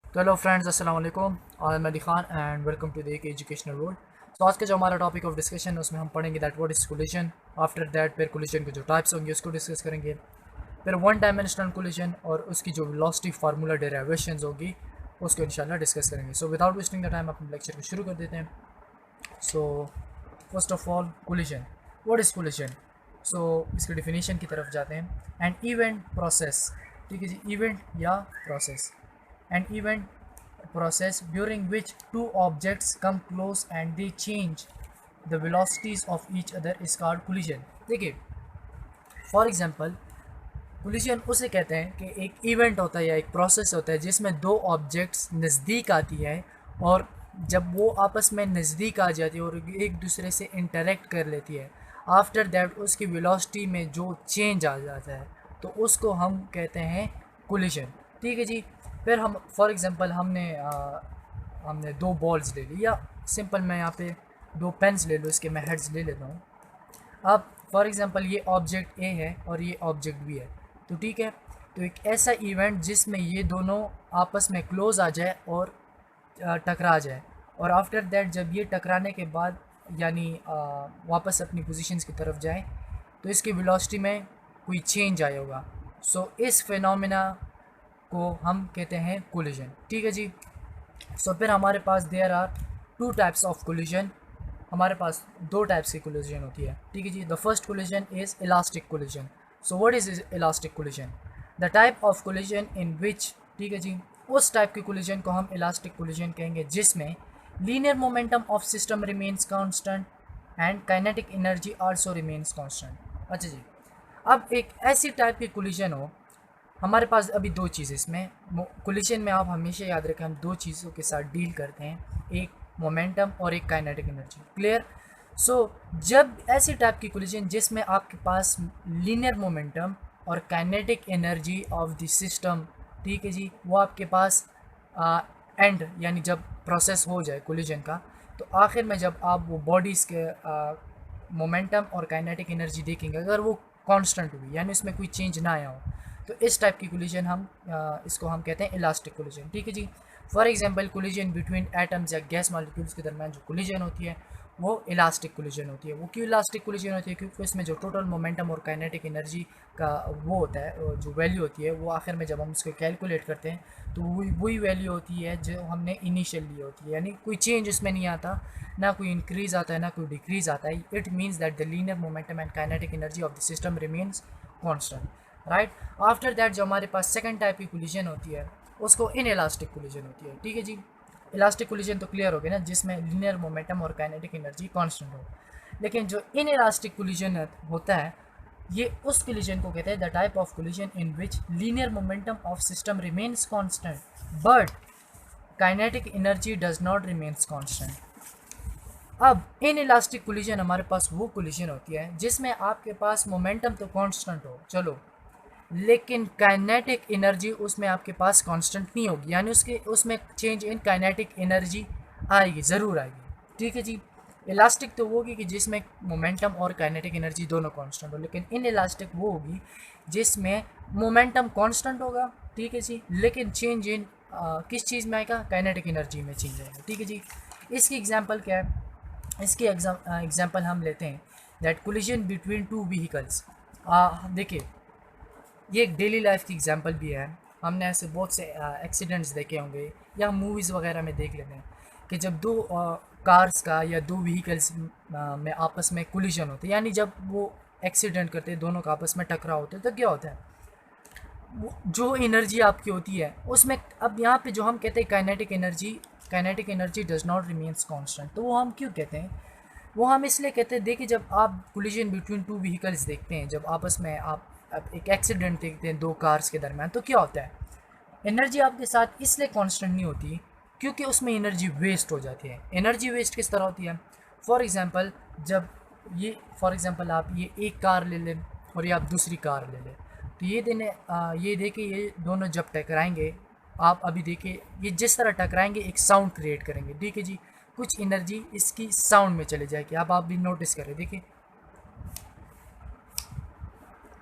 तो hello friends, अस्सलाम वालेकुम। I am Ali Khan and welcome to the एक एजुकेशनल वर्ल्ड। तो आज का जो हमारा टॉपिक ऑफ डिस्कशन है उसमें हम पढ़ेंगे that what is collision. After that फिर कोलिजन के जो टाइप्स होंगे उसको डिस्कस करेंगे। फिर वन डायमेंशनल कोलिजन और उसकी जो वेलोसिटी फार्मूला डेरिवेशंस होगी उसको इंशाल्लाह डिस्कस करेंगे। So without wasting the time अपने लेक्चर को शुरू कर देते हैं। So first of all collision, what is collision. So इसके डिफिनीशन की तरफ जाते हैं। एन इवेंट प्रोसेस, ठीक है जी, इवेंट या process. An event process during which two objects come close and they change the velocities of each other is called collision। देखिए, for example collision उसे कहते हैं कि एक इवेंट होता है या एक प्रोसेस होता है जिसमें दो ऑब्जेक्ट्स नज़दीक आती है और जब वो आपस में नज़दीक आ जाती है और एक दूसरे से इंटरेक्ट कर लेती है, आफ्टर दैट उसकी वेलोसिटी में जो चेंज आ जाता है तो उसको हम कहते हैं कोलिजन। ठीक है जी। फिर हम फॉर एग्ज़ाम्पल हमने दो बॉल्स ले ली, या सिंपल मैं यहाँ पे दो पेन्स ले लूँ, इसके मैं हेड्स ले लेता हूँ। अब फॉर एग्ज़ाम्पल ये ऑब्जेक्ट ए है और ये ऑब्जेक्ट बी है, तो ठीक है। तो एक ऐसा इवेंट जिसमें ये दोनों आपस में क्लोज आ जाए और टकरा जाए, और आफ्टर दैट जब ये टकराने के बाद यानी वापस अपनी पोजीशंस की तरफ जाए तो इसकी वेलोसिटी में कोई चेंज आया होगा। सो इस फिनोमेना को हम कहते हैं कोलिजन। ठीक है जी। सो फिर हमारे पास there are two types of collision. हमारे पास दो टाइप्स की कोलिजन होती है। ठीक है जी। The first collision is elastic collision. So what is elastic collision? The type of collision in which, ठीक है जी, उस टाइप की कोलिजन को हम इलास्टिक कोलिजन कहेंगे जिसमें linear momentum of system remains constant and kinetic energy also remains constant. अच्छा जी। अब एक ऐसी टाइप की कोलिजन हो, हमारे पास अभी दो चीज़ इसमें कोलिजन में, आप हमेशा याद रखें हम दो चीज़ों के साथ डील करते हैं, एक मोमेंटम और एक काइनेटिक एनर्जी। क्लियर? सो जब ऐसी टाइप की कोलिजन जिसमें आपके पास लीनियर मोमेंटम और kinetic energy of the system, ठीक है जी, वो आपके पास एंड यानी जब प्रोसेस हो जाए कोलिजन का, तो आखिर में जब आप वो बॉडीज़ के मोमेंटम और काइनेटिक एनर्जी देखेंगे, अगर वो कांस्टेंट हुई यानी उसमें कोई चेंज ना आया हो, तो इस टाइप की कोलिजन इसको हम कहते हैं इलास्टिक कोलिजन। ठीक है जी। For example collision between atoms या गैस मॉलिक्यूल्स के दरमियान जो कोलिजन होती है वो इलास्टिक कोलिजन होती है। वो क्यों इलास्टिक कोलिजन होती है? क्योंकि इसमें जो टोटल मोमेंटम और काइनेटिक एनर्जी का वो होता है, जो वैल्यू होती है, वो आखिर में जब हम उसको कैलकुलेट करते हैं तो वही वैल्यू होती है जो हमने इनिशियल ली होती है, यानी कोई चेंज उसमें नहीं आता, ना कोई इंक्रीज़ आता है ना कोई डिक्रीज़ आता है। It means that the linear momentum and kinetic energy of the system remains constant, right. After that जो हमारे पास सेकंड टाइप की कोलिजन होती है उसको इन इलास्टिक कोलिजन होती है। ठीक है जी। इलास्टिक कोलिजन तो क्लियर हो गया ना, जिसमें लीनियर मोमेंटम और काइनेटिक एनर्जी कांस्टेंट हो। लेकिन जो इन इलास्टिक कोलिजन होता है, ये उस कोलिजन को कहते हैं the type of collision in which linear momentum of system remains constant but kinetic energy does not remains constant. अब इन इलास्टिक कोलिजन हमारे पास वो कोलिजन होती है जिसमें आपके पास मोमेंटम तो कांस्टेंट हो, चलो, लेकिन काइनेटिक एनर्जी उसमें आपके पास कांस्टेंट नहीं होगी, यानी उसमें चेंज इन काइनेटिक एनर्जी आएगी, ज़रूर आएगी। ठीक है जी। इलास्टिक तो वो होगी कि जिसमें मोमेंटम और काइनेटिक एनर्जी दोनों कांस्टेंट हो, लेकिन इन इलास्टिक वो होगी जिसमें मोमेंटम कांस्टेंट होगा, ठीक है जी, लेकिन चेंज इन किस चीज़ में आएगा? काइनेटिक एनर्जी में चेंज आएगा। ठीक है जी। इसकी एग्जांपल क्या है? इसकी एग्जांपल हम लेते हैं that collision between two vehicles. देखिए, ये एक डेली लाइफ की एग्जांपल भी है। हमने ऐसे बहुत से एक्सीडेंट्स देखे होंगे या मूवीज़ वगैरह में देख लेते हैं कि जब दो कार्स का या दो व्हीकल्स में आपस में कोलिजन होते हैं, यानी जब वो एक्सीडेंट करते हैं, दोनों का आपस में टकराव होते हैं, तो क्या होता है? जो एनर्जी आपकी होती है उसमें, अब यहाँ पे जो हम कहते हैं kinetic energy does not remains constant, तो वो हम क्यों कहते हैं? वो हम इसलिए कहते हैं, देखिए, जब आप कोलिजन बिटवीन टू व्हीकल्स देखते हैं, जब आपस में आप एक एक्सीडेंट देखते हैं दो कार्स के दरमियान, तो क्या होता है? एनर्जी आपके साथ इसलिए कांस्टेंट नहीं होती क्योंकि उसमें एनर्जी वेस्ट हो जाती है। एनर्जी वेस्ट किस तरह होती है? फॉर एग्जांपल, जब ये फॉर एग्जांपल आप ये एक कार ले लें और ये आप दूसरी कार ले लें, तो ये देखिए, ये दोनों जब टकराएंगे, आप अभी देखिए, ये जिस तरह टकराएंगे एक साउंड क्रिएट करेंगे। ठीक है जी। कुछ एनर्जी इसकी साउंड में चले जाएगी, आप भी नोटिस करें, देखिए।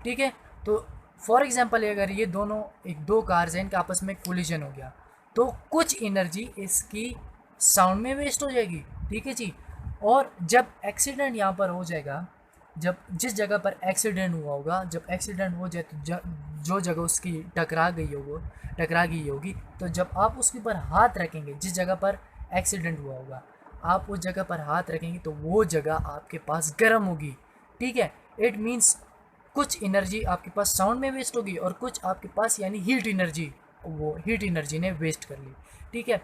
ठीक है। तो फॉर एग्जांपल अगर ये दोनों एक दो कार्स हैं, इनका आपस में कोलिजन हो गया, तो कुछ एनर्जी इसकी साउंड में वेस्ट हो जाएगी, ठीक है जी। और जब एक्सीडेंट यहाँ पर हो जाएगा, जब जिस जगह पर एक्सीडेंट हुआ होगा, जब एक्सीडेंट हो जाए तो जो जगह उसकी टकरा गई होगी, तो जब आप उसके ऊपर हाथ रखेंगे, जिस जगह पर एक्सीडेंट हुआ होगा आप उस जगह पर हाथ रखेंगे तो वो जगह आपके पास गर्म होगी, ठीक है। इट मीन्स कुछ एनर्जी आपके पास साउंड में वेस्ट होगी और कुछ आपके पास यानी हीट एनर्जी, वो हीट एनर्जी ने वेस्ट कर ली, ठीक है।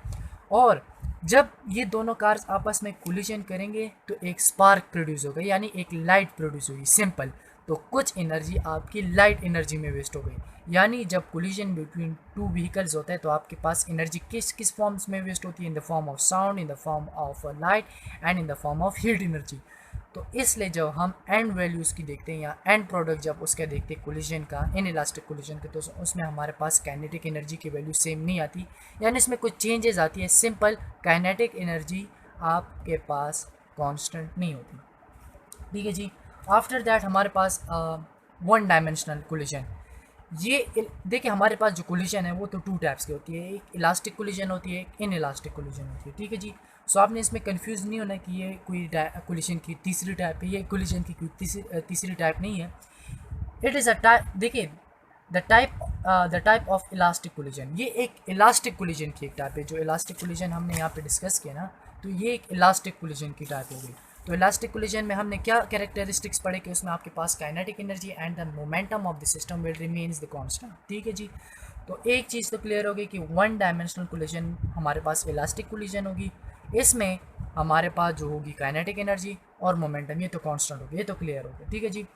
और जब ये दोनों कार्स आपस में कोलिजन करेंगे तो एक स्पार्क प्रोड्यूस होगा, यानी एक लाइट प्रोड्यूस होगी, सिंपल। तो कुछ एनर्जी आपकी लाइट एनर्जी में वेस्ट हो गई, यानी जब कोलिजन बिटवीन टू व्हीकल्स होता है तो आपके पास एनर्जी किस किस फॉर्म्स में वेस्ट होती है, in the form of sound, in the form of light and in the form of heat energy. तो इसलिए जब हम एंड वैल्यूज़ की देखते हैं या एंड प्रोडक्ट जब उसका देखते हैं कोलिजन का, इन इलास्टिक कोलिजन के, तो उसमें हमारे पास काइनेटिक एनर्जी की वैल्यू सेम नहीं आती, यानी इसमें कुछ चेंजेस आती है। सिंपल काइनेटिक एनर्जी आपके पास कांस्टेंट नहीं होती, ठीक है जी। आफ्टर दैट हमारे पास वन डायमेंशनल कोलिजन। ये देखिए हमारे पास जो कोलिजन है वो तो टू टाइप्स की होती है, एक इलास्टिक कोलिजन होती है, एक इन इलास्टिक कोलिजन होती है, ठीक है जी। सो आपने इसमें कंफ्यूज नहीं होना कि ये कोई कोलिजन की तीसरी टाइप है, ये कोलिजन की कोई तीसरी टाइप नहीं है। इट इज़ अ टाइप, देखिए the type of elastic collision, ये एक इलास्टिक कोलिजन की एक टाइप है। जो इलास्टिक कोलिजन हमने यहाँ पे डिस्कस किया ना, तो ये एक इलास्टिक कोलिजन की टाइप हो गई। तो इलास्टिक कोलिजन में हमने क्या कैरेक्टरिस्टिक्स पढ़े कि उसमें आपके पास kinetic energy and the momentum of the system will remains the constant, ठीक है जी। तो एक चीज़ तो क्लियर होगी कि वन डायमेंशनल कोलिजन हमारे पास इलास्टिक कोलिजन होगी, इसमें हमारे पास जो होगी काइनेटिक एनर्जी और मोमेंटम, ये तो कांस्टेंट होगी, ये तो क्लियर होगा, ठीक है जी।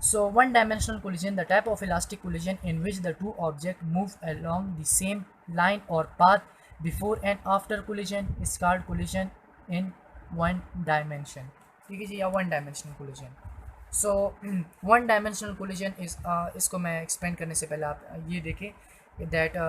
So one dimensional collision, the type of elastic collision in which the two objects move along the same line or path before and after collision is called collision in one dimension, ठीक है जी, या one dimensional collision. So one dimensional collision is इसको मैं explain करने से पहले आप ये देखें that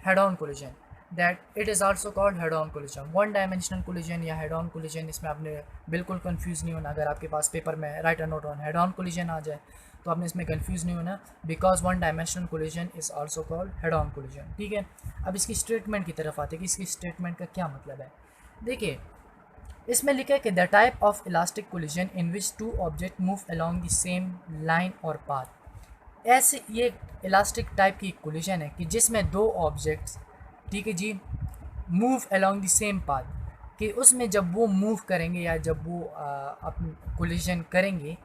head on collision, that it is also called head on collision. One dimensional collision या हेड ऑन कोलिजन, इसमें आपने बिल्कुल कंफ्यूज नहीं होना। अगर आपके पास पेपर में write a note on head on collision आ जाए तो आपने इसमें कंफ्यूज नहीं होना, because one dimensional collision is also called head on collision, ठीक है। अब इसकी स्टेटमेंट की तरफ आते हैं कि इसकी स्टेटमेंट का क्या मतलब है। देखिए इसमें लिखा है कि the type of elastic collision in which two object move along the same line और पाथ। ऐसे ये इलास्टिक टाइप की कोलिजन है कि जिसमें दो ऑब्जेक्ट्स, ठीक है जी, move along the same path, कि उसमें जब वो मूव करेंगे या जब वो अपनी कोलिजन करेंगे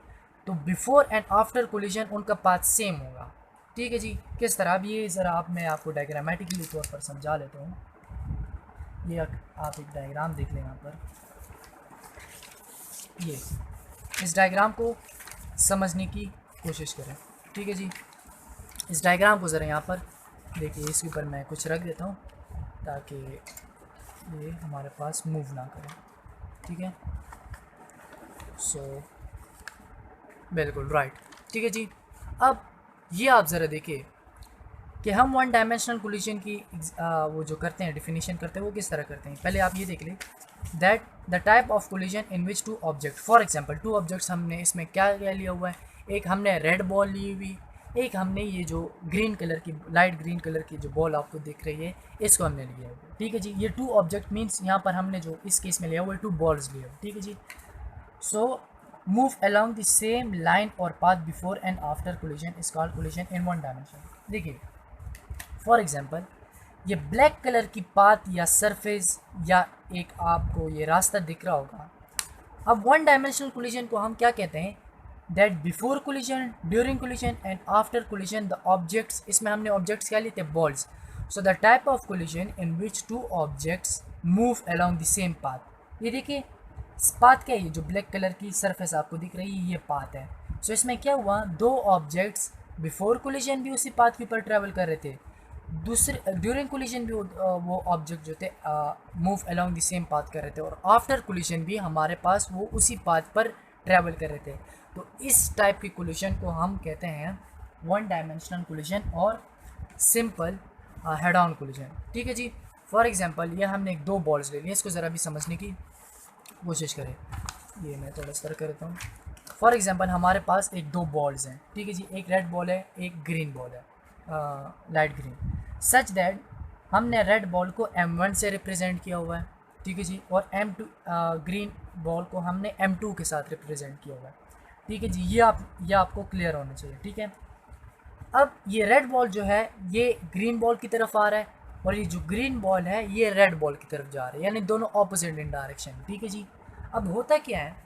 तो बिफोर एंड आफ्टर कोलिजन उनका पाथ सेम होगा, ठीक है जी। किस तरह, अब ये ज़रा आप मैं आपको डायग्रामेटिकली तौर पर समझा लेता हूँ। ये आप एक डायग्राम देख लें यहाँ पर, ये इस डायग्राम को समझने की कोशिश करें, ठीक है जी। इस डायग्राम को ज़रा यहाँ पर देखिए, इसके ऊपर मैं कुछ रख देता हूँ ताकि ये हमारे पास मूव ना करें, ठीक है। सो बिल्कुल राइट, ठीक है जी। अब ये आप ज़रा देखिए कि हम वन डायमेंशनल कोलिजन की वो जो करते हैं, डिफिनीशन करते हैं, वो किस तरह करते हैं। पहले आप ये देख लें that the type of collision in which two object, for example two objects, हमने इसमें क्या क्या लिया हुआ है, एक हमने रेड बॉल ली हुई, एक हमने ये जो ग्रीन कलर की, लाइट ग्रीन कलर की जो बॉल आपको दिख रही है, इसको हमने लिया हुआ, ठीक है जी। ये टू ऑब्जेक्ट मीन्स यहाँ पर हमने जो इस केस में लिया हुआ है टू बॉल्स लिया हुआ, ठीक है जी। So move along the same line और path before and after collision is called collision in one dimension. देखिए फॉर एग्जांपल ये ब्लैक कलर की पाथ या सरफेस या एक आपको ये रास्ता दिख रहा होगा। अब वन डायमेंशनल कोलिजन को हम क्या कहते हैं, that before collision, during collision and after collision the objects, इसमें हमने ऑब्जेक्ट्स क्या लिए थे, balls. So the type of collision in which two objects move along the same path. ये देखिए पाथ क्या है, ये जो ब्लैक कलर की सरफेस आपको दिख रही है ये पाथ है। सो इसमें क्या हुआ, दो ऑब्जेक्ट्स बिफोर कोलिजन भी उसी पाथ के ऊपर ट्रैवल कर रहे थे, दूसरे ड्यूरिंग कोलिजन भी वो ऑब्जेक्ट जो थे move along the same path कर रहे थे, और आफ्टर कोलिजन भी हमारे पास वो उसी पाथ पर ट्रैवल कर रहे थे। तो इस टाइप की कोलिजन को हम कहते हैं वन डायमेंशनल कोलिजन और सिंपल हेड ऑन कोलिजन, ठीक है जी। फॉर एग्जांपल ये हमने एक दो बॉल्स ले लिए, इसको ज़रा भी समझने की कोशिश करें। ये मैं थोड़ा इस तरह कर देता हूँ। फॉर एग्जांपल हमारे पास एक दो बॉल्स हैं, ठीक है जी, एक रेड बॉल है एक ग्रीन बॉल है, लाइट ग्रीन, सच दैट हमने रेड बॉल को m1 से रिप्रेजेंट किया हुआ है, ठीक है जी, और m2 ग्रीन बॉल को हमने m2 के साथ रिप्रेजेंट किया हुआ है, ठीक है जी। ये आपको क्लियर होना चाहिए, ठीक है। अब ये रेड बॉल जो है ये ग्रीन बॉल की तरफ आ रहा है और ये जो ग्रीन बॉल है ये रेड बॉल की तरफ जा रहा है, यानी दोनों ऑपोजिट इन डायरेक्शन, ठीक है जी। अब होता क्या है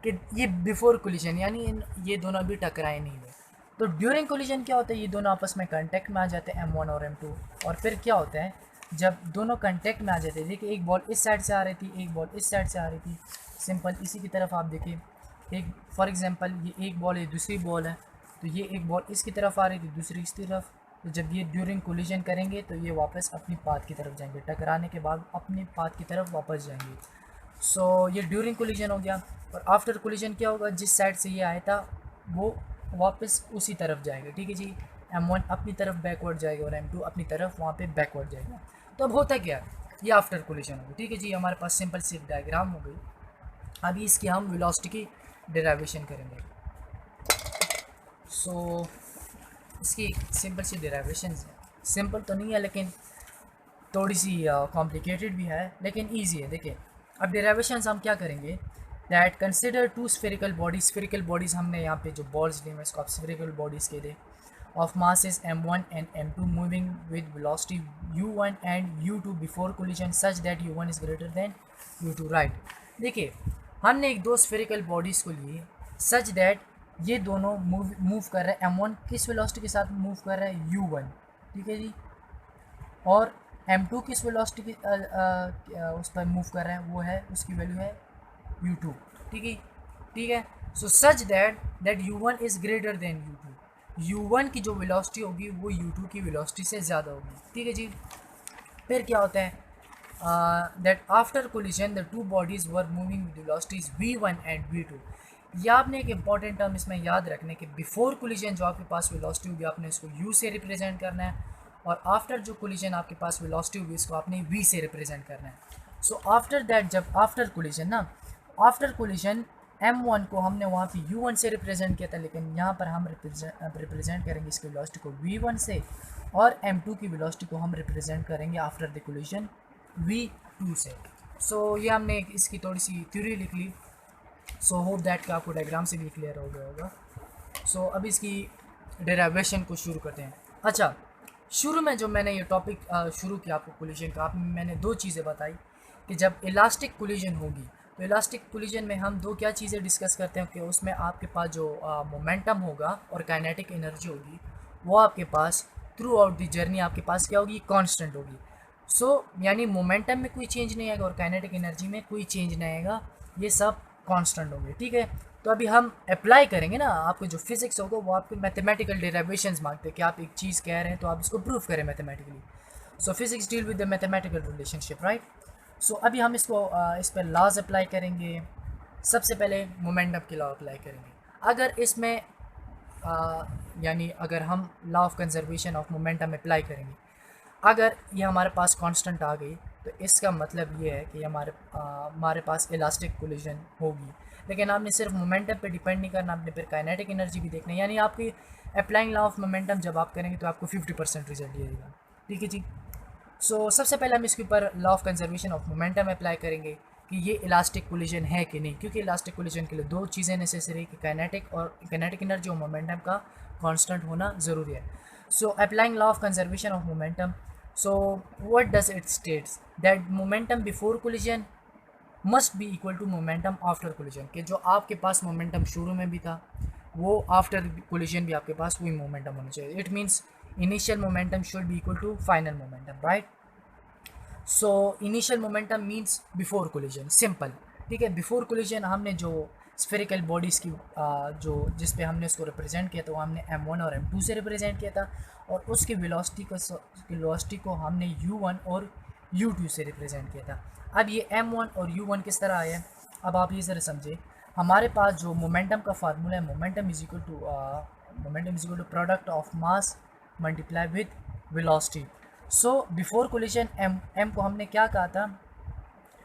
कि ये बिफोर कोलिजन यानी ये दोनों अभी टकराए नहीं हुए, तो ड्यूरिंग कोलिजन क्या होता है, ये दोनों आपस में कांटेक्ट में आ जाते हैं m1 और m2, और फिर क्या होता है जब दोनों कांटेक्ट में आ जाते हैं, देखिए एक बॉल इस साइड से आ रही थी, एक बॉल इस साइड से आ रही थी, सिंपल इसी की तरफ आप देखिए, एक फॉर एग्जांपल ये एक बॉल है दूसरी बॉल है, तो ये एक बॉल इसकी तरफ आ रही थी दूसरी इस तरफ, तो जब ये ड्यूरिंग कोलिजन करेंगे तो ये वापस अपनी पाथ की तरफ जाएंगे, टकराने के बाद अपनी पाथ की तरफ वापस जाएंगे। सो ये ड्यूरिंग कोलिजन हो गया। और आफ्टर कोलिजन क्या होगा, जिस साइड से ये आया था वो वापस उसी तरफ जाएगा, ठीक है जी। m1 अपनी तरफ बैकवर्ड जाएगा और m2 अपनी तरफ वहाँ पे बैकवर्ड जाएगा। तो अब होता क्या है, ये आफ्टर कोलिजन होगा, ठीक है जी। हमारे पास सिंपल सी डायग्राम हो गई। अभी इसकी हम वेलोसिटी की डेरिवेशन करेंगे। सो इसकी सिंपल सी डेरिवेशन है, सिंपल तो नहीं है लेकिन थोड़ी सी कॉम्प्लिकेटेड भी है लेकिन ईजी है। देखिए अब डेरिवेशंस हम क्या करेंगे, that consider two spherical bodies हमने यहाँ पे जो बॉल्स लिए हैं इसको आप स्फेरिकल बॉडीज़ के लिए of masses m1 and m2 moving with velocity u1 and u2 before collision such that u1 is greater than u2, right. देखिए हमने एक दो स्फेरिकल बॉडीज़ को लिए सच दैट ये दोनों मूव कर रहे हैं, m1 किस वेलोसिटी के साथ मूव कर रहा है u1, ठीक है जी, और m2 किस वेलोसिटी की उस पर मूव कर रहा है, वो है उसकी वैल्यू है u2, ठीक है। So such that u1 is greater than u2, u1 की जो वेलोसिटी होगी वो u2 की वेलोसिटी से ज़्यादा होगी, ठीक है जी। फिर क्या होता है, that after collision the two bodies were moving with velocities v1 and v2। ये आपने एक इंपॉर्टेंट टर्म इसमें याद रखने कि बिफोर कोलिजन जो आपके पास वेलोसिटी होगी आपने इसको u से रिप्रेजेंट करना है, और आफ्टर जो कोलिजन आपके पास वेलोसिटी होगी इसको आपने v से रिप्रेजेंट करना है। सो आफ्टर दैट जब आफ्टर कोलिजन ना, आफ्टर कोलिजन m1 को हमने वहाँ पे u1 से रिप्रेजेंट किया था, लेकिन यहाँ पर हम रिप्रेजेंट करेंगे इसकी वेलोसिटी को v1 से, और m2 की वेलोसिटी को हम रिप्रेजेंट करेंगे आफ्टर द कोलिजन v2 से। सो ये हमने इसकी थोड़ी सी थ्योरी लिख ली। सो होप दैट कि आपको डायग्राम से भी क्लियर हो गया होगा। सो अब इसकी डेरिवेशन को शुरू करते हैं। अच्छा, शुरू में जो मैंने ये टॉपिक शुरू किया आपको कोलिजन का, मैंने दो चीज़ें बताई कि जब इलास्टिक कोलिजन होगी तो इलास्टिक कोलिजन में हम दो क्या चीज़ें डिस्कस करते हैं कि उसमें आपके पास जो मोमेंटम होगा और काइनेटिक एनर्जी होगी वो आपके pass through out the journey आपके पास क्या होगी, कांस्टेंट होगी। सो यानी मोमेंटम में कोई चेंज नहीं आएगा और काइनेटिक एनर्जी में कोई चेंज नहीं आएगा, ये सब कांस्टेंट होंगे, ठीक है। तो अभी हम अप्लाई करेंगे ना, आपको जो फिजिक्स होगा वो आपके मैथमेटिकल डेरिवेशंस मांगते हैं कि आप एक चीज़ कह रहे हैं तो आप इसको प्रूव करें mathematically. So physics deal with the mathematical relationship, right. So अभी हम इसको इस पर लॉज अप्लाई करेंगे। सबसे पहले मोमेंटम की लॉ अप्लाई करेंगे। अगर इसमें यानी अगर हम law of conservation of momentum apply करेंगे, अगर ये हमारे पास कांस्टेंट आ गई तो इसका मतलब ये है कि हमारे पास इलास्टिक कोलिजन होगी। लेकिन आपने सिर्फ मोमेंटम पे डिपेंड नहीं करना, आपने फिर काइनेटिक एनर्जी भी देखना है, यानी आपकी अप्लाइंग लॉ ऑफ मोमेंटम जब आप करेंगे तो आपको 50% रिजल्ट दिएगा, ठीक है जी। सो सबसे पहले हम इसके ऊपर law of conservation of momentum apply करेंगे कि ये इलास्टिक कोलिजन है कि नहीं, क्योंकि इलास्टिक कोलिजन के लिए दो चीज़ें नेसेसरी है कि काइनेटिक एनर्जी और मोमेंटम का कांस्टेंट होना ज़रूरी है। So applying law of conservation of momentum, so what does it states that momentum before collision must be equal to momentum after collision, कि जो आपके पास मोमेंटम शुरू में भी था वो आफ्टर कोलिजन भी आपके पास वही मोमेंटम होना चाहिए। It means initial momentum should be equal to final momentum, right. So initial momentum means before collision, simple, ठीक है। बिफोर कोलिजन हमने जो स्फेरिकल बॉडीज़ की जो जिस पे हमने उसको रिप्रेजेंट किया था वो हमने m1 और m2 से रिप्रेजेंट किया था, और उसकी वेलोसिटी को हमने u1 और u2 से रिप्रेजेंट किया था। अब ये m1 और u1 किस तरह आया है, अब आप ये ज़रा समझे। हमारे पास जो मोमेंटम का फार्मूला है, momentum is equal to product of mass multiply with velocity. So before collision m को हमने क्या कहा था,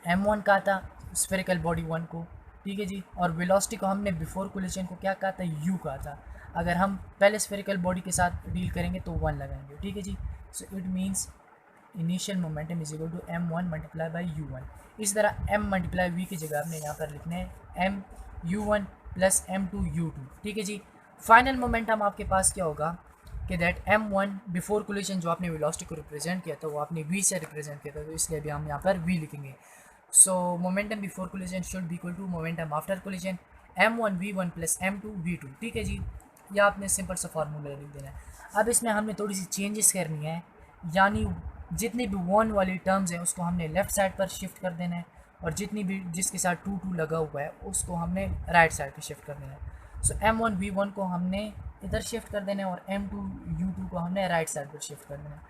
m1 कहा था स्फेरिकल बॉडी 1 को, ठीक है जी, और वेलोसिटी को हमने बिफोर कोलिजन को क्या कहा था, u कहा था। अगर हम पहले स्फेरिकल बॉडी के साथ डील करेंगे तो 1 लगाएंगे, ठीक है जी। So it means initial momentum is equal to m1 multiply by u1। इस तरह m मल्टीप्लाई v की जगह आपने यहाँ पर लिखने हैं mu1 प्लस m2 u2। ठीक है जी। फाइनल मोमेंटम आपके पास क्या होगा कि दैट m1 बिफोर कोलिजन जो आपने वेलोसिटी को रिप्रेजेंट किया था वो आपने v से रिप्रेजेंट किया था, तो इसलिए अभी हम यहाँ पर v लिखेंगे। So momentum before collision should be equal to momentum after collision m1 v1 plus m2 v2। ठीक है जी। या आपने सिंपल सा फार्मूला लिख देना है। अब इसमें हमने थोड़ी सी चेंजेस करनी है, यानी जितनी भी वन वाली टर्म्स हैं उसको हमने लेफ़्ट साइड पर शिफ्ट कर देना है, और जितनी भी जिसके साथ 2 लगा हुआ है उसको हमने राइट साइड पर शिफ्ट कर देना है। सो m1 v1 को हमने इधर शिफ्ट कर देना है और m2 u2 को हमने राइट साइड पर शिफ्ट कर देना है।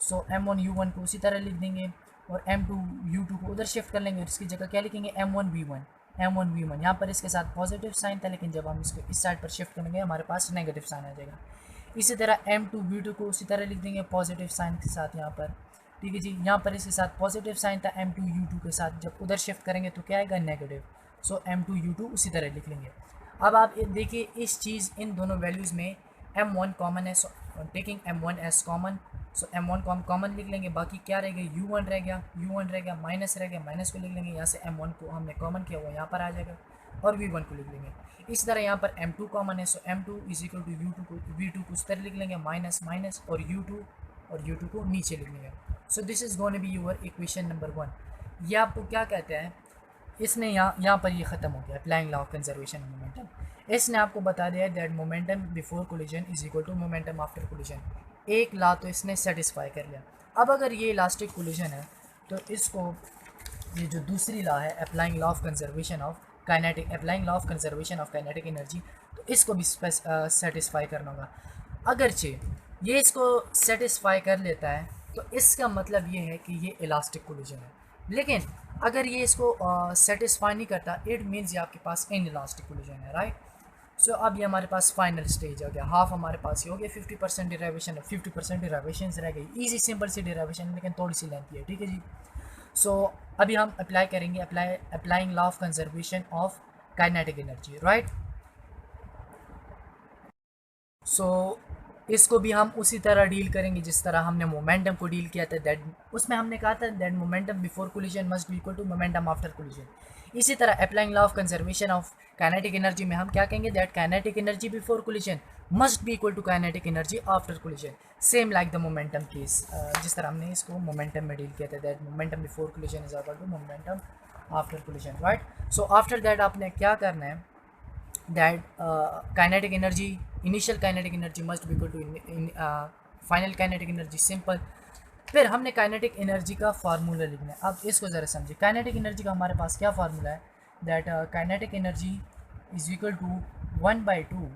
सो m1 u1 को उसी तरह लिख देंगे और m2 u2 को उधर शिफ्ट कर लेंगे और इसकी जगह क्या लिखेंगे m1 v1। यहाँ पर इसके साथ पॉजिटिव साइन था, लेकिन जब हम इसको इस साइड पर शिफ्ट करेंगे हमारे पास नेगेटिव साइन आ जाएगा। इसी तरह m2 v2 को उसी तरह लिख देंगे पॉजिटिव साइन के साथ यहाँ पर। ठीक है जी। यहाँ पर इसके साथ पॉजिटिव साइन था m2 u2 के साथ, जब उधर शिफ्ट करेंगे तो क्या आएगा नेगेटिव। सो m2 u2 उसी तरह लिख लेंगे। अब आप देखिए इस चीज़ इन दोनों वैल्यूज़ में m1 कॉमन है, so taking m1 as common, so m1 को हम कॉमन लिख लेंगे, बाकी क्या रह गया u1 रह गया, माइनस रह गया, माइनस को लिख लेंगे, यहाँ से m1 को हमने कॉमन किया हुआ यहाँ पर आ जाएगा और v1 को लिख लेंगे। इस तरह यहाँ पर m2 कॉमन है, सो m2 is equal to v2 को उस तरह लिख लेंगे माइनस माइनस, और u2 को नीचे लिख लेंगे। So this is gonna be your equation number 1। ये आपको क्या कहते हैं, इसने यहाँ पर ये ख़त्म हो गया applying law of conservation of momentum. इसने आपको बता दिया that momentum before collision is equal to momentum after collision. एक लॉ तो इसने सेटिस्फाई कर लिया। अब अगर ये इलास्टिक कोलिजन है तो इसको ये जो दूसरी लॉ है applying law of conservation of kinetic energy, तो इसको भी सेटिस्फाई करना होगा। अगरचे ये इसको सेटिस्फाई कर लेता है तो इसका मतलब ये है कि ये इलास्टिक कोलिजन है, लेकिन अगर ये इसको सेटिस्फाई नहीं करता इट मीन्स ये आपके पास इन इलास्टिक कोलिजन है, राइट। सो अब ये हमारे पास फाइनल स्टेज हो गया, हाफ हमारे पास ये हो गया 50% डिराइवेशन, 50% डिराइवेशन रह गई। ईजी सिंपल सी डिराइवेशन, लेकिन थोड़ी सी लेंथी है। ठीक है जी। सो अभी हम अप्लाई करेंगे applying law of conservation of kinetic energy, right. So इसको भी हम उसी तरह डील करेंगे जिस तरह हमने मोमेंटम को डील किया था। दैट उसमें हमने कहा था that momentum before collision must be equal to momentum after collision. इसी तरह applying law of conservation of kinetic energy में हम क्या कहेंगे that kinetic energy before collision must be equal to kinetic energy after collision, same like the momentum case, जिस तरह हमने इसको मोमेंटम में डील किया था that momentum before collision is equal to momentum after collision, right. So after that आपने क्या करना है that kinetic energy initial kinetic energy must be equal to final kinetic energy, simple. फिर हमने काइनेटिक एनर्जी का formula लिखना है। अब इसको ज़रा समझिए, काइनेटिक एनर्जी का हमारे पास क्या फार्मूला है that kinetic energy is equal to 1/2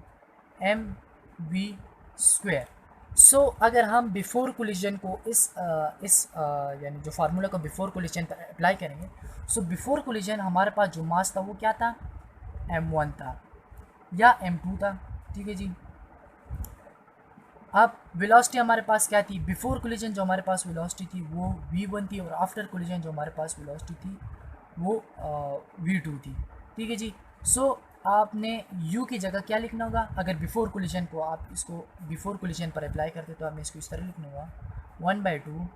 mv²। So अगर हम बिफोर कोलिजन को इस यानी जो फार्मूला को बिफोर कोलिजन पर अप्लाई करेंगे, सो बिफोर कोलिजन हमारे पास जो मास था वो क्या था m1 था या m2 था। ठीक है जी। अब वेलोसिटी हमारे पास क्या थी, बिफोर कोलिजन जो हमारे पास वेलोसिटी थी वो v1 थी, और आफ्टर कोलिजन जो हमारे पास वेलोसिटी थी वो v2 थी। ठीक है जी। सो आपने u की जगह क्या लिखना होगा, अगर बिफोर कोलिजन को आप इसको बिफोर कोलिजन पर अप्लाई करते तो आपने इसको इस तरह लिखना होगा 1/2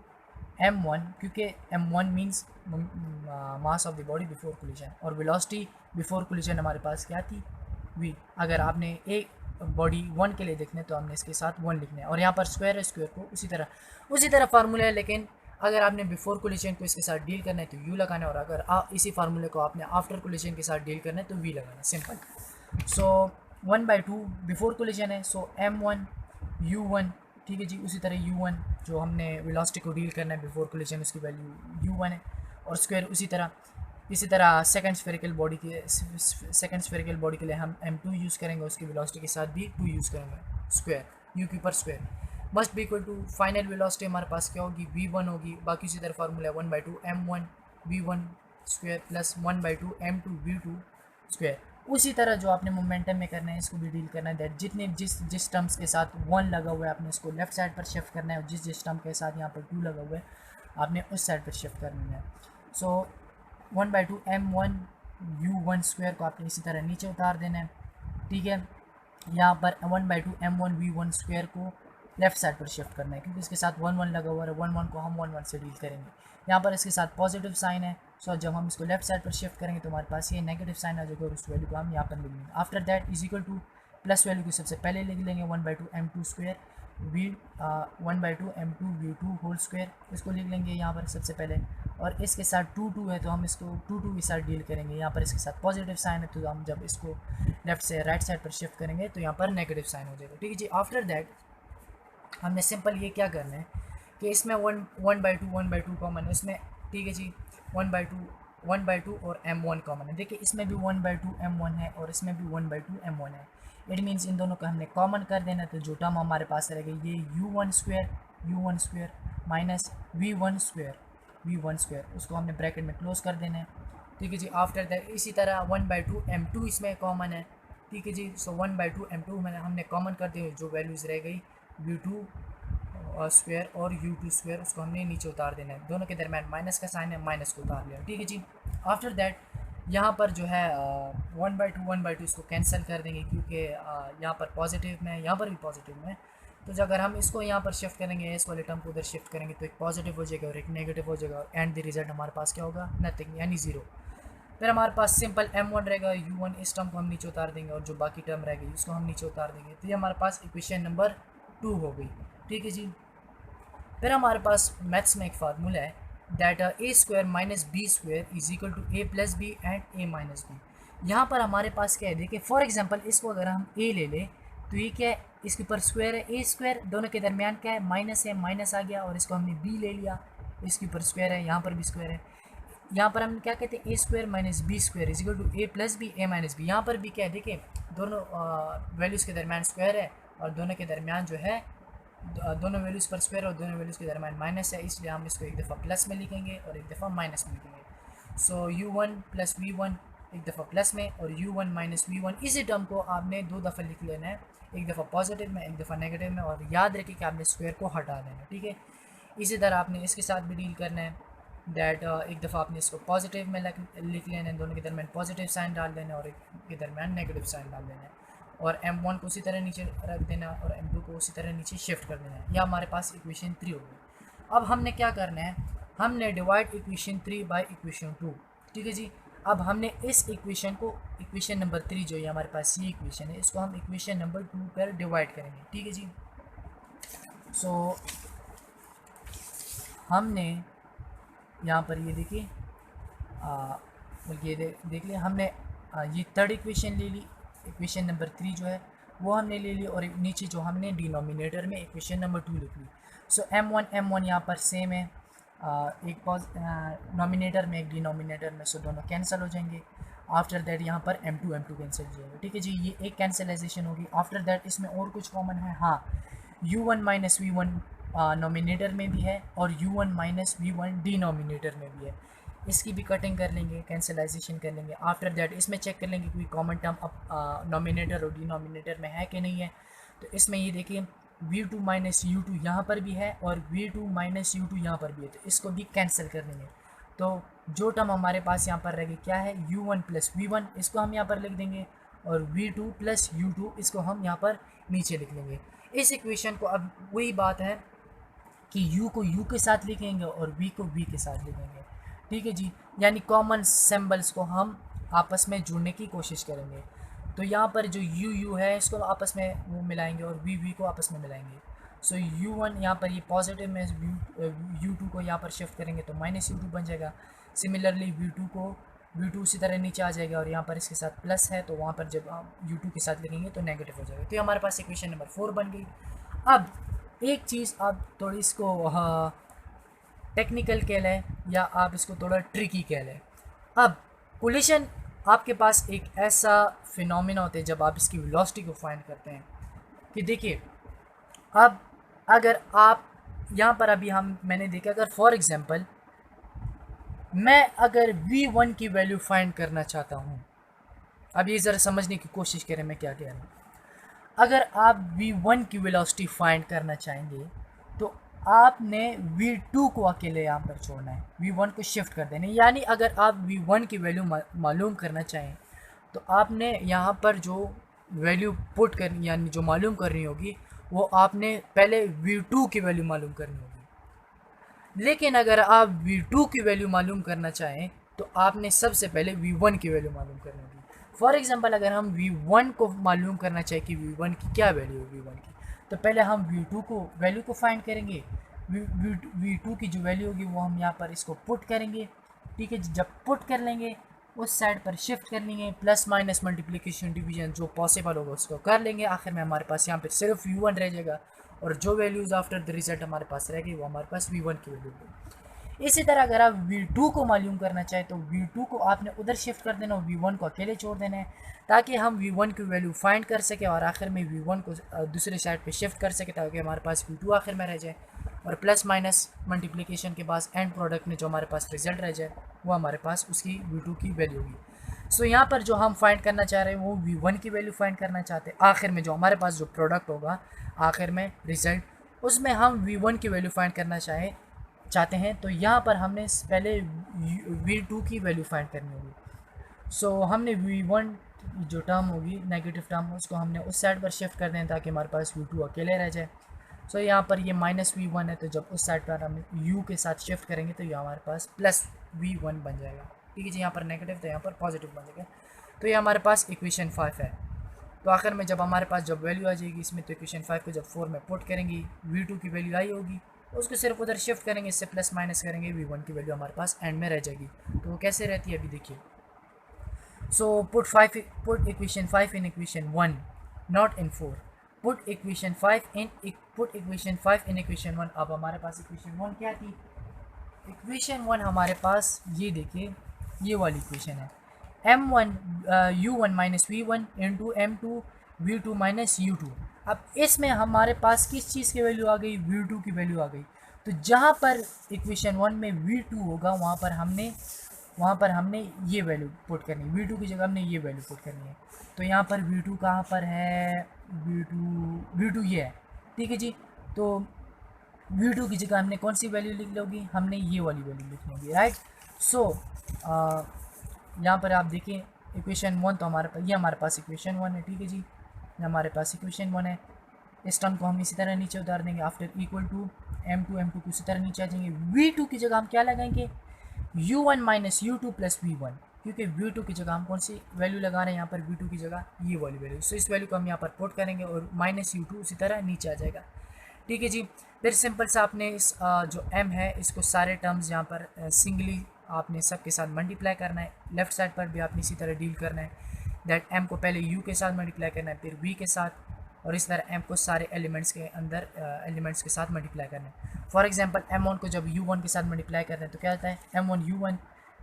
m1, क्योंकि m1 means mass of the body before collision, और वेलोसिटी बिफोर कोलिजन हमारे पास क्या थी v। अगर आपने एक बॉडी 1 के लिए देखना है तो हमने इसके साथ 1 लिखना है, और यहाँ पर स्क्वायर को उसी तरह फार्मूला है, लेकिन अगर आपने बिफोर कोलिजन को इसके साथ डील करना है तो u लगाना है, और अगर इसी फार्मूले को आपने आफ्टर कोलिजन के साथ डील करना है तो v लगाना है, सिंपल। सो 1/2 बिफोर कोलिजन है, सो m1 u1। ठीक है जी। उसी तरह u1 जो हमने वेलोसिटी को डील करना है बिफोर कोलिजन उसकी वैल्यू u1 है, और स्क्वायर इसी तरह सेकंड स्फेरिकल बॉडी के लिए हम m2 यूज़ करेंगे, उसकी वेलोसिटी के साथ भी 2 यूज़ करेंगे, स्क्वायर u के ऊपर square must be equal to final velocity हमारे पास क्या होगी v1 होगी, बाकी इसी तरह फार्मूला है 1/2 m1 v1 square plus 1/2 m2 v2 square. उसी तरह जो आपने मोमेंटम में करना है इसको भी डील करना है दैट जिस टर्म्स के साथ 1 लगा हुआ है आपने इसको लेफ्ट साइड पर शिफ्ट करना है, और जिस टर्म के साथ यहाँ पर 2 लगा हुआ है आपने उस साइड पर शिफ्ट करना है। सो 1/2 m1 u1 स्क्वायर को आपने इसी तरह नीचे उतार देना है। ठीक है। यहाँ पर 1/2 m1 v1 स्क्वायर को लेफ्ट साइड पर शिफ्ट करना है, क्योंकि इसके साथ 1 1 लगा हुआ है, 1 1 को हम 1 1 से डील करेंगे। यहाँ पर इसके साथ पॉजिटिव साइन है, सो जब हम इसको लेफ्ट साइड पर शिफ्ट करेंगे तो हमारे पास ये नेगेटिव साइन आ जाएगा और उस वैल्यू को हम यहाँ पर लिख लेंगे। After that is equal two plus value को सबसे पहले लिख लेंगे 1/2 m2 square we 1/2 m2 v2 whole square, इसको लिख लेंगे यहाँ पर सबसे पहले। और इसके साथ 2 2 है तो हम इसको 2 2 के साथ डील करेंगे। यहाँ पर इसके साथ पॉजिटिव साइन है तो हम जब इसको लेफ्ट से राइट साइड पर शिफ्ट करेंगे तो यहाँ पर नेगेटिव साइन हो जाएगा। ठीक है जी। आफ्टर दैट हमने सिंपल ये क्या करना है कि इसमें 1/2 कॉमन है इसमें। ठीक है जी। 1/2 और m1 कॉमन है। देखिए इसमें भी 1/2 m1 है और इसमें भी 1/2 m1 है। इट मीन्स इन दोनों का हमने कॉमन कर देना, तो जो टर्म हमारे पास रहेगा ये u1 square minus v1 square उसको हमने ब्रैकेट में क्लोज कर देना है। ठीक है जी। आफ्टर दैट इसी तरह 1/2 m2 इसमें कॉमन है। ठीक है जी। सो 1/2 m2 में हमने कॉमन कर दिए, जो वैल्यूज़ रह गई v2 स्क्वायर और u2 स्क्वायर उसको हमने नीचे उतार देना है। दोनों के दरमियान माइनस का साइन है, माइनस को उतार लिया। ठीक है जी। आफ्टर दैट यहाँ पर जो है 1/2 इसको कैंसिल कर देंगे, क्योंकि यहाँ पर पॉजिटिव में है, यहाँ पर भी पॉजिटिव में है। तो जब अगर हम इसको यहाँ पर शिफ्ट करेंगे, इस वाले टर्म को उधर शिफ्ट करेंगे तो एक पॉजिटिव हो जाएगा और एक नेगेटिव हो जाएगा, एंड द रिजल्ट हमारे पास क्या होगा, नथिंग यानी ज़ीरो। फिर हमारे पास सिंपल m1 रहेगा, u1 इस टर्म को हम नीचे उतार देंगे और जो बाकी टर्म रह गई उसको हम नीचे उतार देंगे। तो ये हमारे पास इक्वेशन नंबर 2 हो गई। ठीक है जी। फिर हमारे पास मैथ्स में एक फार्मूला है that A square minus B square is equal to A plus B and A minus B. यहाँ पर हमारे पास क्या है, देखिए फॉर एग्जांपल इसको अगर हम ए ले लें तो ये क्या है, इसके ऊपर स्क्वायर है, ए स्क्वायर, दोनों के दरमियान क्या है, माइनस है, माइनस आ गया, और इसको हमने बी ले लिया, इसके ऊपर स्क्वायर है, यहाँ पर भी स्क्वायर है। यहाँ पर हम क्या कहते हैं, A square minus B square is equal to A plus B A minus B. यहाँ पर भी क्या है, देखिए दोनों वैल्यूज़ के दरमियान स्क्वायर है और दोनों के दरमियान जो है दोनों वैल्यूज़ पर स्क्वायर और दोनों वैल्यूज़ के दरमियान माइनस है, इसलिए हम इसको एक दफ़ा प्लस में लिखेंगे और एक दफ़ा माइनस में लिखेंगे। सो u1 प्लस v1 एक दफ़ा प्लस में और u1 माइनस v1, इसी टर्म को आपने 2 दफ़ा लिख लेना है, एक दफ़ा पॉजिटिव में एक दफ़ा नेगेटिव में, और याद रखिए कि आपने स्क्वायर को हटा देना है। ठीक है। इसी तरह आपने इसके साथ भी डील करना है दैट एक दफ़ा आपने इसको पॉजिटिव में लिख लेना है, दोनों के दरमियान पॉजिटिव साइन डाल देना है और एक के दरमियान नेगेटिव साइन डाल देना है, और m1 को उसी तरह नीचे रख देना और m2 को उसी तरह नीचे शिफ्ट कर देना है। यह हमारे पास इक्वेशन 3 हो गई। अब हमने क्या करना है, हमने डिवाइड इक्वेशन 3 बाय इक्वेशन 2। ठीक है जी। अब हमने इस इक्वेशन को, इक्वेशन नंबर 3 जो ये हमारे पास ये इक्वेशन है, इसको हम इक्वेशन नंबर 2 पर डिवाइड करेंगे। ठीक है जी। सो हमने यहाँ पर ये देखिए ये देख लिया हमने, ये थर्ड इक्वेशन ले ली, इक्वेशन नंबर 3 जो है वो हमने ले ली, और नीचे जो हमने डिनोमिनेटर में इक्वेशन नंबर 2 लिख ली। सो m1 यहाँ पर सेम है, एक नॉमिनेटर में एक डिनोमिनेटर में, सो दोनों कैंसिल हो जाएंगे। आफ्टर दैट यहाँ पर m2 कैंसिल हो जाएगा। ठीक है जी। ये एक कैंसिलाइजेशन होगी। आफ्टर दैट इसमें और कुछ कॉमन है, हाँ, u1 माइनस v1 नॉमिनेटर में भी है और u1 माइनस v1 डिनोमिनेटर में भी है। इसकी भी कटिंग कर लेंगे, कैंसिलाइजेशन कर लेंगे। आफ्टर दैट इसमें चेक कर लेंगे कोई कॉमन टर्म अब नॉमिनेटर और डिनोमिनेटर में है कि नहीं है। तो इसमें ये देखिए v2 माइनस u2 यहाँ पर भी है और v2 माइनस u2 यहाँ पर भी है, तो इसको भी कैंसिल कर लेंगे। तो जो टर्म हमारे पास यहाँ पर रहेगी क्या है, u1 प्लस v1, इसको हम यहाँ पर लिख देंगे, और v2 प्लस u2 इसको हम यहाँ पर नीचे लिख लेंगे। इस इक्वेशन को अब वही बात है कि u को u के साथ लिखेंगे और v को v के साथ लिखेंगे। ठीक है जी। यानी कॉमन सिंबल्स को हम आपस में जुड़ने की कोशिश करेंगे। तो यहाँ पर जो u है इसको आपस में वो मिलाएंगे और v को आपस में मिलाएंगे। सो u1 यहाँ पर ये पॉजिटिव में u2 को यहाँ पर शिफ्ट करेंगे तो माइनस u2 बन जाएगा। सिमिलरली v2 उसी तरह नीचे आ जाएगा और यहाँ पर इसके साथ प्लस है, तो वहाँ पर जब आप u2 के साथ लिखेंगे तो नेगेटिव हो जाएगा। तो हमारे पास इक्वेशन नंबर 4 बन गई। अब एक चीज़ आप थोड़ी इसको टेक्निकल कह लें या आप इसको थोड़ा ट्रिकी कह लें। अब कोलिशन आपके पास एक ऐसा फिनोमेना होता है जब आप इसकी वेलोसिटी को फाइंड करते हैं कि देखिए, अब अगर आप यहाँ पर अभी मैंने देखा, अगर फॉर एग्जांपल मैं अगर v1 की वैल्यू फाइंड करना चाहता हूँ, अब ये ज़रा समझने की कोशिश करें मैं क्या कह रहा हूँ। अगर आप v1 की वेलोसिटी फाइंड करना चाहेंगे तो आपने v2 को अकेले यहाँ पर छोड़ना है, v1 को शिफ्ट कर देना है। यानी अगर आप v1 की वैल्यू मालूम करना चाहें तो आपने यहाँ पर जो वैल्यू पुट करनी, यानी जो मालूम करनी होगी, वो आपने पहले V2 की वैल्यू मालूम करनी होगी। लेकिन अगर आप V2 की वैल्यू मालूम करना चाहें तो आपने सबसे पहले V1 की वैल्यू मालूम करनी होगी। फॉर एग्जांपल अगर हम V1 को मालूम करना चाहें कि V1 की क्या वैल्यू है V1 की, तो पहले हम V2 को वैल्यू को फाइंड करेंगे। V2 की जो वैल्यू होगी वो हम यहाँ पर इसको पुट करेंगे, ठीक है। जब पुट कर लेंगे उस साइड पर शिफ्ट कर लेंगे, प्लस माइनस मल्टीप्लिकेशन डिवीजन जो पॉसिबल होगा उसको कर लेंगे। आखिर में हमारे पास यहाँ पर सिर्फ V1 रह जाएगा और जो वैल्यूज़ आफ्टर द रिजल्ट हमारे पास रहेगी वो हमारे पास V1 की वैल्यू होगी। इसी तरह अगर आप V2 को मालूम करना चाहें तो V2 को आपने उधर शिफ्ट कर देना और V1 को अकेले छोड़ देना है, ताकि हम V1 की वैल्यू फाइंड कर सकें और आखिर में V1 को दूसरे साइड पे शिफ्ट कर सकें, ताकि हमारे पास V2 आखिर में रह जाए और प्लस माइनस मल्टीप्लिकेशन के बाद एंड प्रोडक्ट में जो हमारे पास रिजल्ट रह जाए वो हमारे पास उसकी V2 की वैल्यू होगी। सो यहाँ पर जो हम फाइंड करना चाह रहे हैं वो V1 की वैल्यू फाइंड करना चाहते हैं। आखिर में जो हमारे पास जो प्रोडक्ट होगा आखिर में रिजल्ट, उसमें हम V1 की वैल्यू फाइंड करना चाहते हैं, तो यहाँ पर हमने पहले V2 की वैल्यू फाइंड करनी होगी। सो हमने V1 जो टर्म होगी नेगेटिव टर्म उसको हमने उस साइड पर शिफ्ट कर दें ताकि हमारे पास V2 अकेले रह जाए। सो यहाँ पर ये -V1 है, तो जब उस साइड पर हम U के साथ शिफ्ट करेंगे तो ये हमारे पास प्लस V1 बन जाएगा, ठीक है जी। यहाँ पर नेगेटिव तो यहाँ पर पॉजिटिव बन जाएगा। तो ये हमारे पास इक्वेशन 5 है। तो आखिर में जब हमारे पास जब वैल्यू आ जाएगी इसमें, तो इक्वेशन 5 को जब 4 में पुट करेंगे V2 की वैल्यू आई होगी, उसको सिर्फ उधर शिफ्ट करेंगे, इससे प्लस माइनस करेंगे, V1 की वैल्यू हमारे पास एंड में रह जाएगी। तो वो कैसे रहती है अभी देखिए। So put equation 5 in equation 1 not in 4। Put equation 5 in equation 1। अब हमारे पास इक्वेशन 1 क्या थी? इक्वेशन 1 हमारे पास ये देखिए ये वाली इक्वेशन है, m1 u1 minus v1 into m2 v2 minus u2। अब इसमें हमारे पास किस चीज़ की वैल्यू आ गई? v2 की वैल्यू आ गई। तो जहाँ पर इक्वेशन 1 में v2 होगा वहाँ पर हमने ये वैल्यू पुट करनी है, v2 की जगह हमने ये वैल्यू पुट करनी है। तो यहाँ पर v2 कहाँ पर है? v2 ये है, ठीक है जी। तो v2 की जगह हमने कौन सी वैल्यू लिख लोगी? हमने ये वाली वैल्यू लिख लोगी, राइट। सो यहाँ पर आप देखिए इक्वेशन 1 तो हमारे पास इक्वेशन 1 है, ठीक है जी। हमारे पास इक्वेशन 1 है। इस टर्म को हम इसी तरह नीचे उतार देंगे, आफ्टर इक्वल टू m2 को इसी तरह नीचे आ जाएंगे। v2 की जगह हम क्या लगाएंगे? u1 minus u2 plus v1, क्योंकि v2 की जगह हम कौन सी वैल्यू लगा रहे हैं? यहाँ पर v2 की जगह ये वाली वैल्यू। सो इस वैल्यू को हम यहाँ पर पुट करेंगे और माइनस u2 उसी तरह नीचे आ जाएगा, ठीक है जी। फिर सिंपल सा आपने इस जो m है इसको सारे टर्म्स यहाँ पर सिंगली आपने सबके साथ मल्टीप्लाई करना है। लेफ्ट साइड पर भी आपने इसी तरह डील करना है, दैट m को पहले u के साथ मल्टीप्लाई करना है, फिर v के साथ, और इस तरह m को सारे एलिमेंट्स के अंदर एलिमेंट्स के साथ मल्टीप्लाई करना है। फॉर एग्जांपल m1 को जब u1 के साथ मल्टीप्लाई करना है तो क्या आता है? m1 u1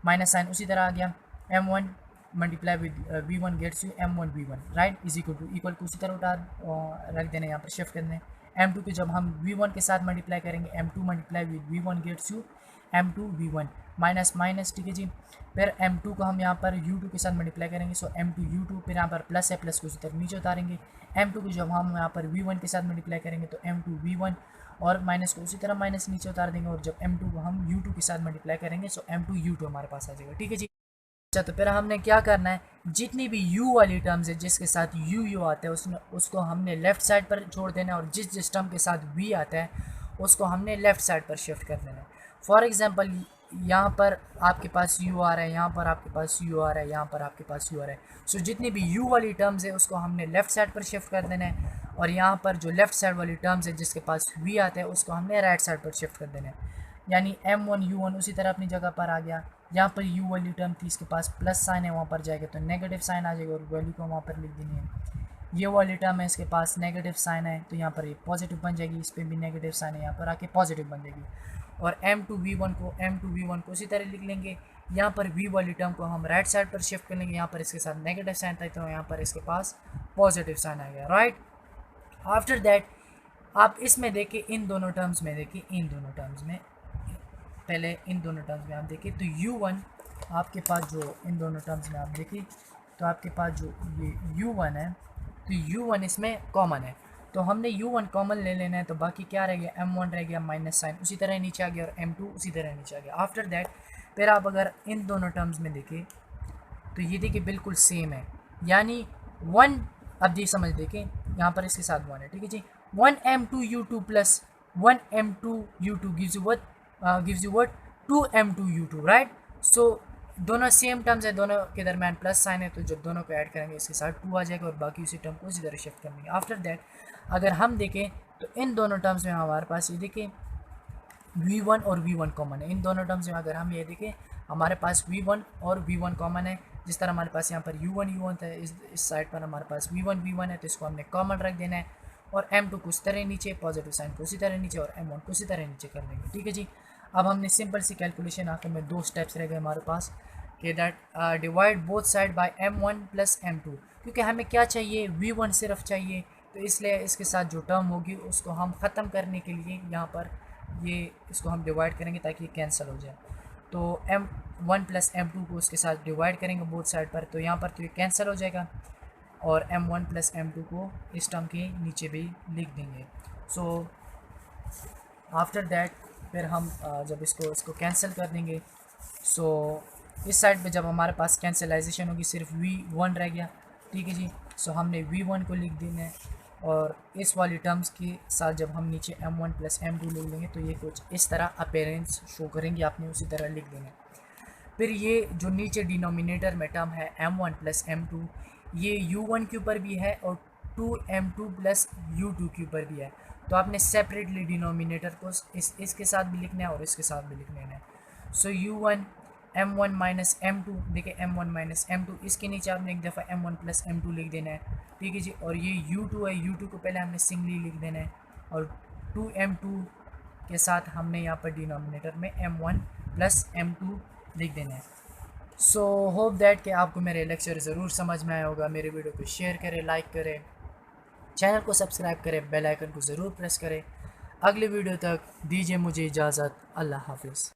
माइनस साइन उसी तरह आ गया, m1 multiply with v1 gets you m1 v1, right, is equal को उसी तरह उठा रख देना, यहाँ पर शिफ्ट करना है। m2 को जब हम v1 के साथ मल्टीप्लाई करेंगे, m2 multiply with v1 gets you m2 v1 minus minus, ठीक है जी। फिर m2 को हम यहाँ पर u2 के साथ मल्टीप्लाई करेंगे, सो m2 u2, फिर यहाँ पर प्लस है, प्लस को उसी तरह नीचे उतारेंगे। m2 को जब हम यहाँ पर v1 के साथ मल्टीप्लाई करेंगे तो m2 v1 और माइनस को उसी तरह माइनस नीचे उतार देंगे, और जब m2 को हम u2 के साथ मल्टीप्लाई करेंगे सो m2 u2 हमारे पास आ जाएगा, ठीक है जी। अच्छा, तो फिर हमने क्या करना है? जितनी भी u वाली टर्म्स है जिसके साथ u आता है उसको हमने लेफ़्ट साइड पर छोड़ देना है, और जिस टर्म के साथ v आता है उसको हमने लेफ़्ट साइड पर शिफ्ट कर देना है। फॉर एग्जांपल यहाँ पर आपके पास u आ रहा है, यहाँ पर आपके पास u आ रहा है, यहाँ पर आपके पास u आ रहा है। सो जितनी भी u वाली टर्म्स है उसको हमने लेफ़्ट साइड पर शिफ्ट कर देना है, और यहाँ पर जो लेफ़्ट साइड वाली टर्म्स है जिसके पास v आता है उसको हमने राइट साइड पर शिफ्ट कर देना है। यानी m1 u1 उसी तरह अपनी जगह पर आ गया। यहाँ पर u वाली टर्म थी, इसके पास प्लस साइन है, वहाँ पर जाएगा तो नेगेटिव साइन आ जाएगा और वैल्यू को वहाँ पर लिख देनी है। ये वाली टर्म है, इसके पास नेगेटिव साइन है तो यहाँ पर ये पॉजिटिव बन जाएगी, इस पर भी नेगेटिव साइन है, यहाँ पर आके पॉजिटिव बन जाएगी। और m2 v1 को उसी तरह लिख लेंगे। यहाँ पर v वाली टर्म को हम राइट साइड पर शिफ्ट कर लेंगे, यहाँ पर इसके साथ नेगेटिव साइन था तो यहाँ पर इसके पास पॉजिटिव साइन आ गया, राइट। आफ्टर दैट आप इसमें देखिए इन दोनों टर्म्स में पहले इन दोनों टर्म्स में आप देखिए तो u1 आपके पास जो इन दोनों टर्म्स में आप देखिए तो आपके पास जो ये u1 है तो u1 इसमें कॉमन है, तो हमने u1 कॉमन ले लेना है। तो बाकी क्या रह गया? m1 रह गया माइनस साइन उसी तरह नीचे आ गया, और m2 उसी तरह नीचे आ गया। आफ्टर दैट फिर आप अगर इन दोनों टर्म्स में देखिए तो ये देखिए बिल्कुल सेम है, यानी 1, अब जी समझ देखिए यहाँ पर इसके साथ 1 है, ठीक है जी। 1m2u2 plus 1m2u2 gives you what 2m2u2, राइट। सो दोनों सेम टर्म्स है, दोनों के दरमियान प्लस साइन है, तो जब दोनों को ऐड करेंगे इसके साथ 2 आ जाएगा और बाकी उसी टर्म को इसी तरह शिफ्ट कर देंगे। आफ्टर दैट अगर हम देखें तो इन दोनों टर्म्स में हमारे पास ये देखें v1 और v1 कॉमन है। इन दोनों टर्म्स में अगर हम ये देखें हमारे पास v1 और v1 कॉमन है। जिस तरह हमारे पास यहाँ पर u1 था, इस साइड पर हमारे पास v1 है, तो इसको हमने कॉमन रख देना है और m2 को उस तरह नीचे, पॉजिटिव साइन को उसी तरह नीचे और m1 को उसी तरह नीचे कर देंगे, ठीक है जी। अब हमने सिंपल सी कैलकुलेशन आखिर में 2 स्टेप्स रह गए हमारे पास कि that divide both side by m1 plus m2, क्योंकि हमें क्या चाहिए, v1 सिर्फ चाहिए, तो इसलिए इसके साथ जो टर्म होगी उसको हम ख़त्म करने के लिए यहाँ पर ये इसको हम डिवाइड करेंगे ताकि ये कैंसिल हो जाए। तो m1 प्लस m2 को उसके साथ डिवाइड करेंगे बोथ साइड पर, तो यहाँ पर तो ये कैंसिल हो जाएगा और m1 प्लस m2 को इस टर्म के नीचे भी लिख देंगे। सो आफ्टर दैट फिर हम जब इसको कैंसिल कर देंगे, सो इस साइड पे जब हमारे पास कैंसिलाइजेशन होगी सिर्फ v1 रह गया, ठीक है जी। सो हमने v1 को लिख देना है और इस वाली टर्म्स के साथ जब हम नीचे m1 प्लस m2 लिख लेंगे तो ये कुछ इस तरह अपीयरेंस शो करेंगे, आपने उसी तरह लिख देना है। फिर ये जो नीचे डिनोमिनेटर में टर्म है m1 प्लस m2, ये u1 के ऊपर भी है और 2m2 प्लस u2 के ऊपर भी है, तो आपने सेपरेटली डिनोमिनेटर को इसके साथ भी लिखना है और इसके साथ भी लिख लेना है। सो u1 m1 माइनस m2, देखिए m1 माइनस m2, इसके नीचे आपने एक दफ़ा m1 प्लस m2 लिख देना है, ठीक है जी। और ये u2 है, u2 को पहले हमने सिंगली लिख देना है और 2m2 के साथ हमने यहाँ पर डिनोमिनेटर में m1 प्लस m2 लिख देना है। सो होप दैट कि आपको मेरे लेक्चर ज़रूर समझ में आया होगा। मेरे वीडियो को शेयर करें, लाइक करें, चैनल को सब्सक्राइब करें, बेल आइकन को ज़रूर प्रेस करें। अगले वीडियो तक दीजिए मुझे इजाज़त। अल्लाह हाफिज़।